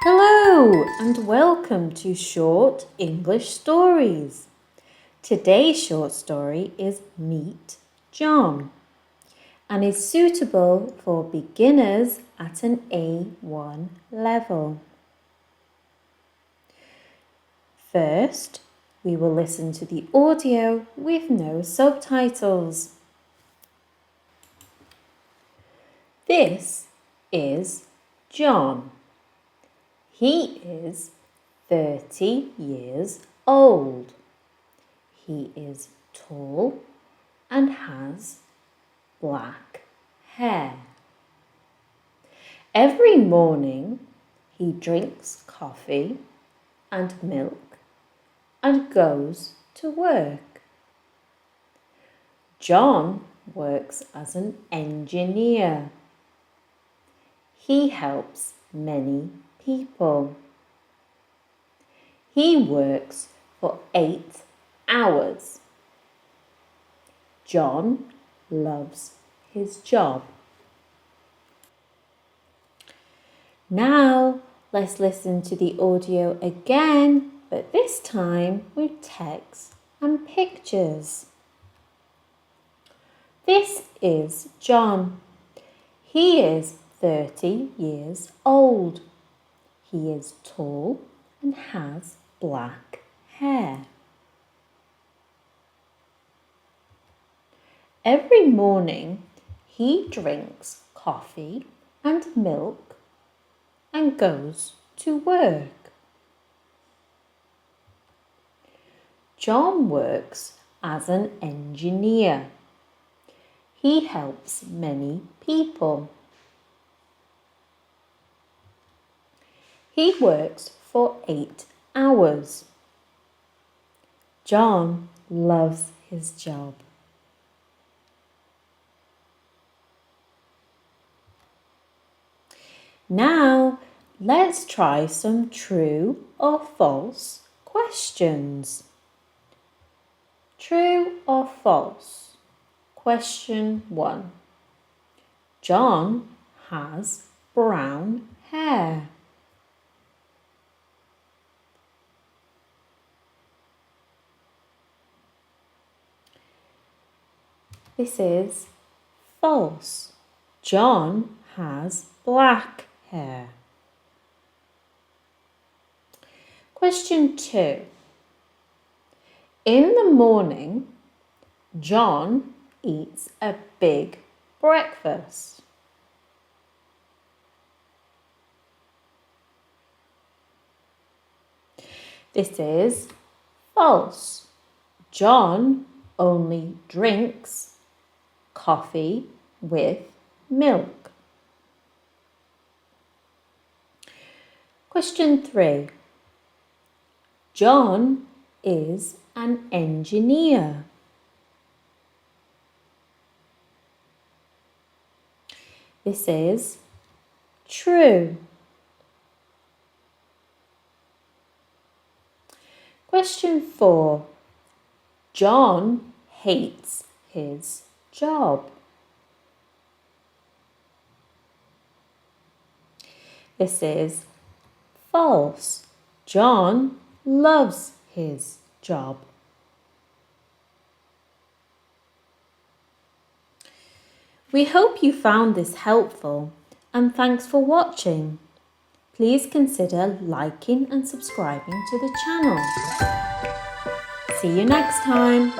Hello and welcome to Short English Stories. Today's short story is Meet John and is suitable for beginners at an A1 level. First, we will listen to the audio with no subtitles. This is John. He is 30 years old. He is tall and has black hair. Every morning he drinks coffee and milk and goes to work. John works as an engineer. He helps many people. He works for 8 hours. John loves his job. Now let's listen to the audio again, but this time with text and pictures. This is John. He is 30 years old. He is tall and has black hair. Every morning he drinks coffee and milk and goes to work. John works as an engineer. He helps many people. He works for 8 hours. John loves his job. Now, let's try some true or false questions. True or false? Question 1. John has brown hair. This is false. John has black hair. Question 2. In the morning, John eats a big breakfast. This is false. John only drinks coffee with milk. Question 3. John is an engineer. This is true. Question 4. John hates his job. This is false. John loves his job. We hope you found this helpful and thanks for watching. Please consider liking and subscribing to the channel. See you next time.